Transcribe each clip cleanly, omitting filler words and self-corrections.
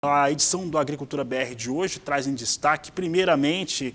A edição do Agricultura BR de hoje traz em destaque, primeiramente,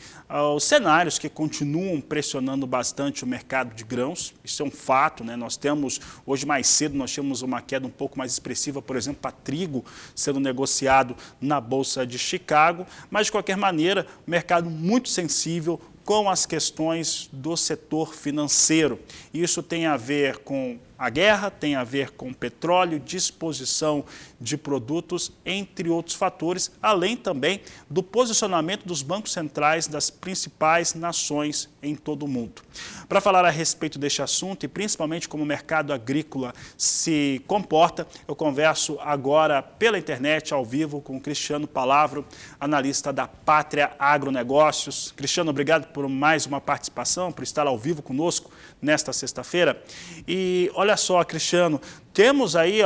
os cenários que continuam pressionando bastante o mercado de grãos. Isso é um fato, né? Nós temos, hoje mais cedo, nós temos uma queda um pouco mais expressiva, por exemplo, para trigo sendo negociado na Bolsa de Chicago. Mas, de qualquer maneira, mercado muito sensível com as questões do setor financeiro. Isso tem a ver com a guerra, tem a ver com petróleo, disposição de produtos, entre outros fatores, além também do posicionamento dos bancos centrais das principais nações em todo o mundo. Para falar a respeito deste assunto e principalmente como o mercado agrícola se comporta, eu converso agora pela internet, ao vivo, com o Cristiano Palavro, analista da Pátria Agronegócios. Cristiano, obrigado por mais uma participação, por estar ao vivo conosco nesta sexta-feira. E olha só, Cristiano, temos aí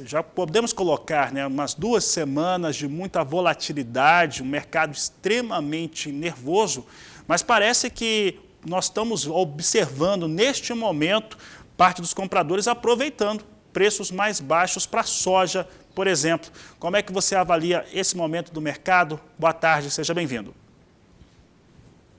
já podemos colocar, né, umas 2 semanas de muita volatilidade, um mercado extremamente nervoso, mas parece que nós estamos observando neste momento parte dos compradores aproveitando preços mais baixos para a soja, por exemplo. Como é que você avalia esse momento do mercado? Boa tarde, seja bem-vindo.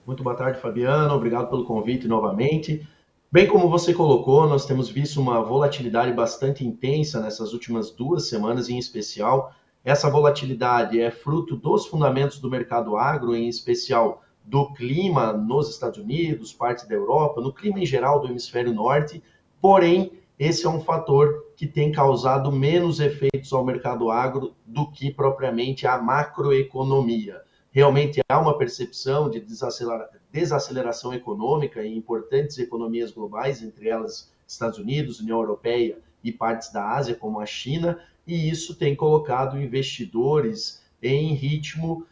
Muito boa tarde, Fabiano. Obrigado pelo convite novamente. Bem como você colocou, nós temos visto uma volatilidade bastante intensa nessas últimas 2 semanas em especial. Essa volatilidade é fruto dos fundamentos do mercado agro, em especial do clima nos Estados Unidos, parte da Europa, no clima em geral do hemisfério norte. Porém, esse é um fator que tem causado menos efeitos ao mercado agro do que propriamente a macroeconomia. Realmente há uma percepção de desaceleração econômica em importantes economias globais, entre elas Estados Unidos, União Europeia e partes da Ásia, como a China, e isso tem colocado investidores em ritmo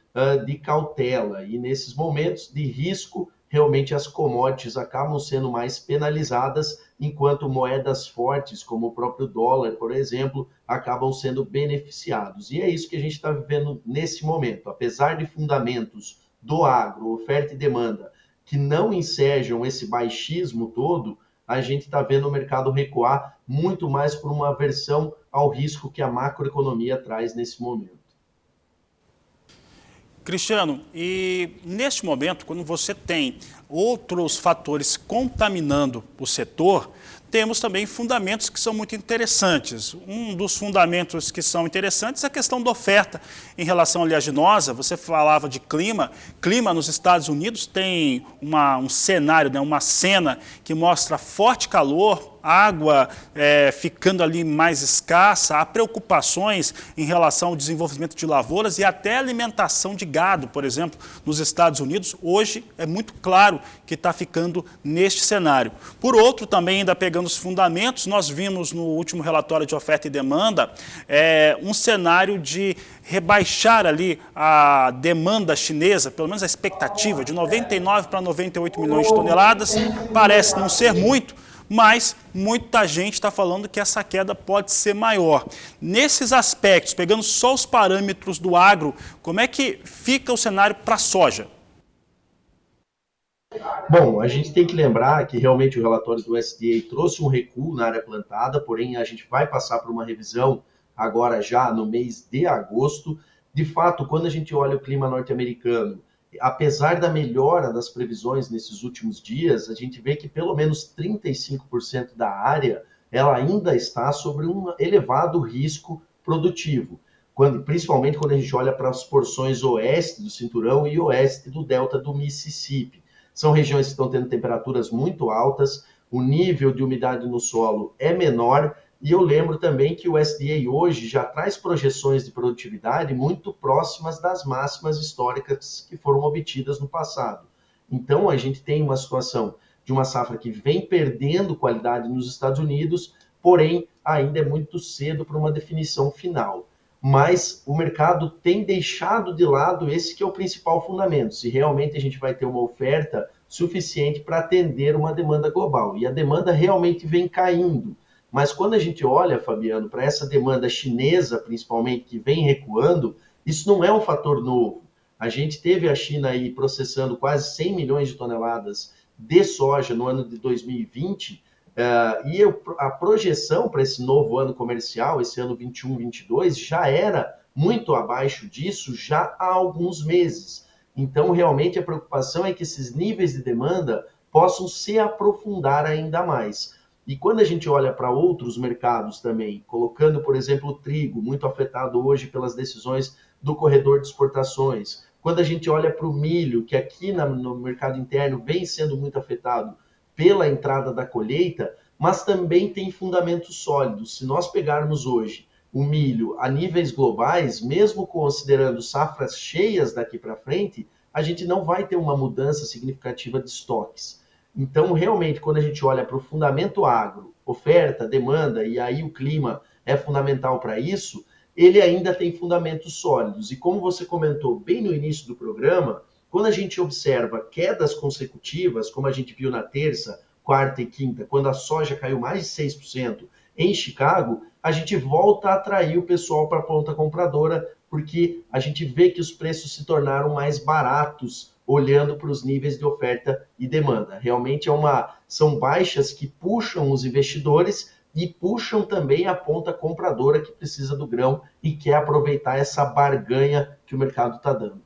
de cautela. E nesses momentos de risco, realmente as commodities acabam sendo mais penalizadas, enquanto moedas fortes, como o próprio dólar, por exemplo, acabam sendo beneficiados. E é isso que a gente está vivendo nesse momento. Apesar de fundamentos do agro, oferta e demanda, que não ensejam esse baixismo todo, a gente está vendo o mercado recuar muito mais por uma aversão ao risco que a macroeconomia traz nesse momento. Cristiano, e neste momento, quando você tem outros fatores contaminando o setor, temos também fundamentos que são muito interessantes. Um dos fundamentos que são interessantes é a questão da oferta em relação à oleaginosa. Você falava de clima. Clima nos Estados Unidos tem um cenário, né, uma cena que mostra forte calor, água ficando ali mais escassa, há preocupações em relação ao desenvolvimento de lavouras e até alimentação de gado, por exemplo, nos Estados Unidos. Hoje é muito claro que está ficando neste cenário. Por outro, também ainda pegando os fundamentos, nós vimos no último relatório de oferta e demanda um cenário de rebaixar ali a demanda chinesa, pelo menos a expectativa, de 99 para 98 milhões de toneladas, parece não ser muito, mas muita gente está falando que essa queda pode ser maior. Nesses aspectos, pegando só os parâmetros do agro, como é que fica o cenário para a soja? Bom, a gente tem que lembrar que realmente o relatório do USDA trouxe um recuo na área plantada, porém a gente vai passar por uma revisão agora já no mês de agosto. De fato, quando a gente olha o clima norte-americano, apesar da melhora das previsões nesses últimos dias, a gente vê que pelo menos 35% da área ela ainda está sobre um elevado risco produtivo, principalmente quando a gente olha para as porções oeste do cinturão e oeste do delta do Mississippi. São regiões que estão tendo temperaturas muito altas, o nível de umidade no solo é menor, e eu lembro também que o USDA hoje já traz projeções de produtividade muito próximas das máximas históricas que foram obtidas no passado. Então, a gente tem uma situação de uma safra que vem perdendo qualidade nos Estados Unidos, porém, ainda é muito cedo para uma definição final. Mas o mercado tem deixado de lado esse que é o principal fundamento, se realmente a gente vai ter uma oferta suficiente para atender uma demanda global. E a demanda realmente vem caindo. Mas quando a gente olha, Fabiano, para essa demanda chinesa, principalmente, que vem recuando, isso não é um fator novo. A gente teve a China aí processando quase 100 milhões de toneladas de soja no ano de 2020, A projeção para esse novo ano comercial, esse ano 21-22, já era muito abaixo disso já há alguns meses. Então, realmente, a preocupação é que esses níveis de demanda possam se aprofundar ainda mais. E quando a gente olha para outros mercados também, colocando, por exemplo, o trigo, muito afetado hoje pelas decisões do corredor de exportações, quando a gente olha para o milho, que aqui no mercado interno vem sendo muito afetado pela entrada da colheita, mas também tem fundamentos sólidos. Se nós pegarmos hoje o milho a níveis globais, mesmo considerando safras cheias daqui para frente, a gente não vai ter uma mudança significativa de estoques. Então, realmente, quando a gente olha para o fundamento agro, oferta, demanda, e aí o clima é fundamental para isso, ele ainda tem fundamentos sólidos. E como você comentou bem no início do programa, quando a gente observa quedas consecutivas, como a gente viu na terça, quarta e quinta, quando a soja caiu mais de 6% em Chicago, a gente volta a atrair o pessoal para a ponta compradora, porque a gente vê que os preços se tornaram mais baratos olhando para os níveis de oferta e demanda. Realmente são baixas que puxam os investidores e puxam também a ponta compradora que precisa do grão e quer aproveitar essa barganha que o mercado está dando.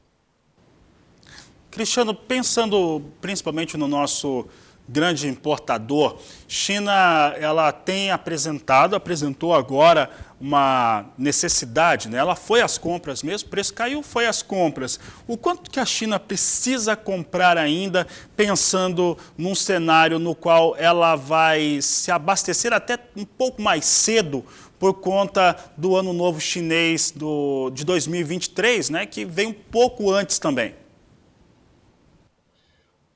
Cristiano, pensando principalmente no nosso grande importador, China, ela tem apresentou agora uma necessidade, né? Ela foi às compras mesmo, o preço caiu, foi às compras. O quanto que a China precisa comprar ainda, pensando num cenário no qual ela vai se abastecer até um pouco mais cedo, por conta do Ano Novo Chinês de 2023, né? Que vem um pouco antes também.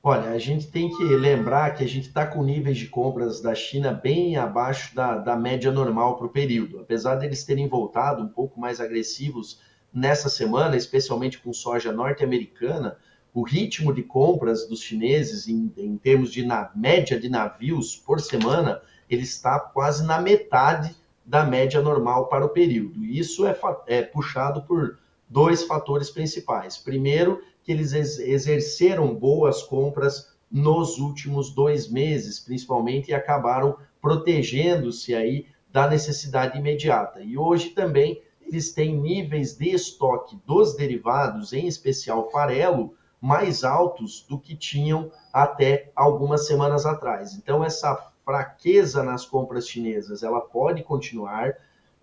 Olha, a gente tem que lembrar que a gente está com níveis de compras da China bem abaixo da média normal para o período. Apesar deles terem voltado um pouco mais agressivos nessa semana, especialmente com soja norte-americana, o ritmo de compras dos chineses, em termos de média de navios por semana, ele está quase na metade da média normal para o período. E isso é puxado por dois fatores principais. Primeiro, que eles exerceram boas compras nos últimos 2 meses, principalmente, e acabaram protegendo-se aí da necessidade imediata. E hoje também eles têm níveis de estoque dos derivados, em especial farelo, mais altos do que tinham até algumas semanas atrás. Então, essa fraqueza nas compras chinesas, ela pode continuar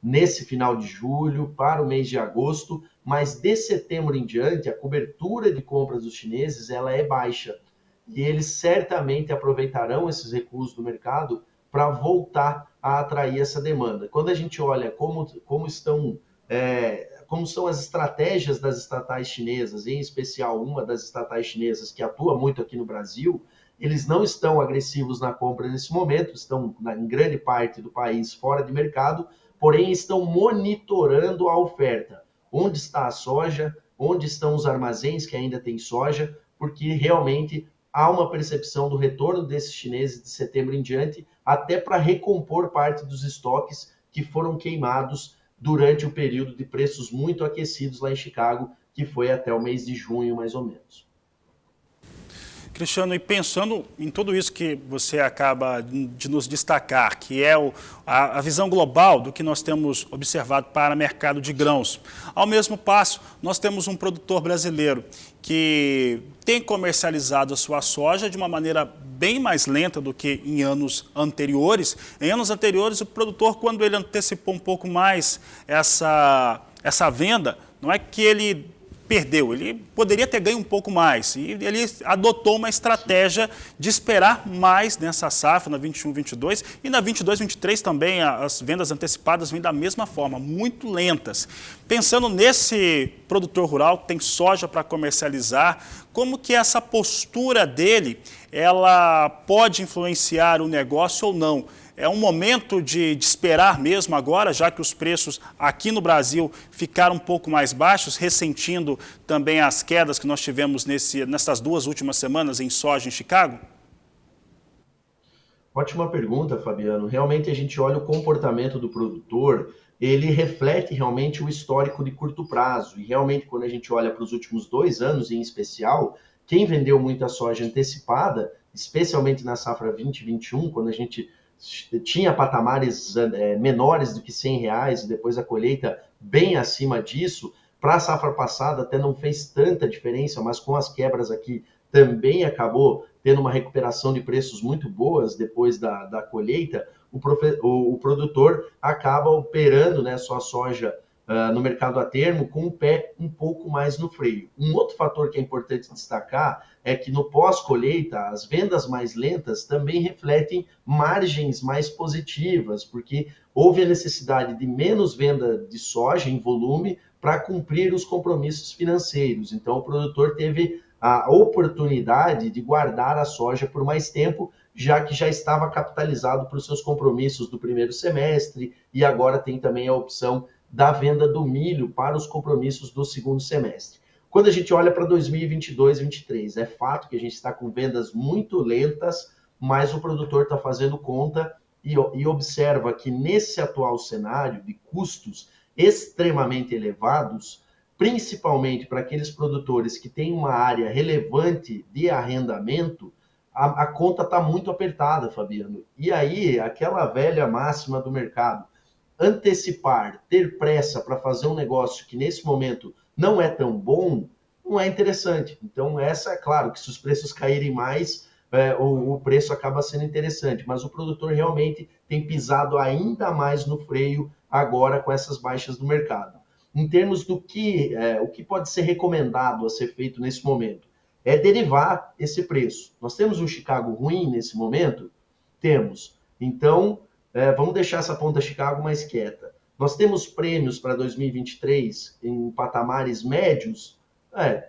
nesse final de julho, para o mês de agosto, mas de setembro em diante, a cobertura de compras dos chineses ela é baixa. E eles certamente aproveitarão esses recuos do mercado para voltar a atrair essa demanda. Quando a gente olha como são as estratégias das estatais chinesas, em especial uma das estatais chinesas que atua muito aqui no Brasil, eles não estão agressivos na compra nesse momento, estão em grande parte do país fora de mercado, porém estão monitorando a oferta. Onde está a soja, onde estão os armazéns que ainda tem soja, porque realmente há uma percepção do retorno desses chineses de setembro em diante, até para recompor parte dos estoques que foram queimados durante o período de preços muito aquecidos lá em Chicago, que foi até o mês de junho, mais ou menos. Cristiano, e pensando em tudo isso que você acaba de nos destacar, que é a visão global do que nós temos observado para o mercado de grãos. Ao mesmo passo, nós temos um produtor brasileiro que tem comercializado a sua soja de uma maneira bem mais lenta do que em anos anteriores. Em anos anteriores, o produtor, quando ele antecipou um pouco mais essa venda, não é que ele perdeu, ele poderia ter ganho um pouco mais e ele adotou uma estratégia de esperar mais nessa safra, na 21-22 e na 22-23 também as vendas antecipadas vêm da mesma forma, muito lentas. Pensando nesse produtor rural que tem soja para comercializar, como que essa postura dele, ela pode influenciar o negócio ou não? É um momento de esperar mesmo agora, já que os preços aqui no Brasil ficaram um pouco mais baixos, ressentindo também as quedas que nós tivemos nessas 2 últimas semanas em soja em Chicago? Ótima pergunta, Fabiano. Realmente a gente olha o comportamento do produtor, ele reflete realmente o histórico de curto prazo. E realmente quando a gente olha para os últimos 2 anos em especial, quem vendeu muita soja antecipada, especialmente na safra 2021, quando a gente tinha patamares menores do que R$ 100 e depois a colheita bem acima disso. Para a safra passada até não fez tanta diferença, mas com as quebras aqui também acabou tendo uma recuperação de preços muito boas depois da colheita. O produtor acaba operando, né, sua soja no mercado a termo com o pé um pouco mais no freio. Um outro fator que é importante destacar é que no pós-colheita, as vendas mais lentas também refletem margens mais positivas, porque houve a necessidade de menos venda de soja em volume para cumprir os compromissos financeiros. Então, o produtor teve a oportunidade de guardar a soja por mais tempo, já que já estava capitalizado para os seus compromissos do primeiro semestre e agora tem também a opção da venda do milho para os compromissos do segundo semestre. Quando a gente olha para 2022 e 2023, é fato que a gente está com vendas muito lentas, mas o produtor está fazendo conta e observa que nesse atual cenário de custos extremamente elevados, principalmente para aqueles produtores que têm uma área relevante de arrendamento, a conta está muito apertada, Fabiano. E aí, aquela velha máxima do mercado, antecipar, ter pressa para fazer um negócio que nesse momento não é tão bom, não é interessante. Então, essa é claro que se os preços caírem mais, o preço acaba sendo interessante, mas o produtor realmente tem pisado ainda mais no freio agora com essas baixas do mercado. Em termos do que, o que pode ser recomendado a ser feito nesse momento, é derivar esse preço. Nós temos um Chicago ruim nesse momento? Temos. Então, vamos deixar essa ponta Chicago mais quieta. Nós temos prêmios para 2023 em patamares médios?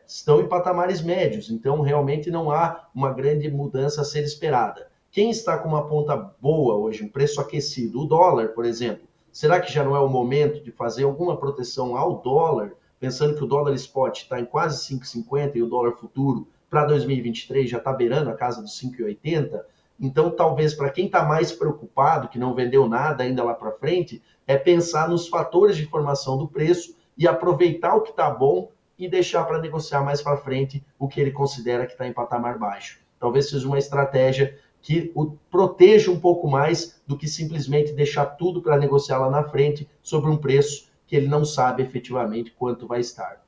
Estão em patamares médios, então realmente não há uma grande mudança a ser esperada. Quem está com uma ponta boa hoje, um preço aquecido? O dólar, por exemplo. Será que já não é o momento de fazer alguma proteção ao dólar, pensando que o dólar spot está em quase 5,50 e o dólar futuro para 2023 já está beirando a casa dos 5,80? Então, talvez para quem está mais preocupado, que não vendeu nada ainda lá para frente, é pensar nos fatores de formação do preço e aproveitar o que está bom e deixar para negociar mais para frente o que ele considera que está em patamar baixo. Talvez seja uma estratégia que o proteja um pouco mais do que simplesmente deixar tudo para negociar lá na frente sobre um preço que ele não sabe efetivamente quanto vai estar.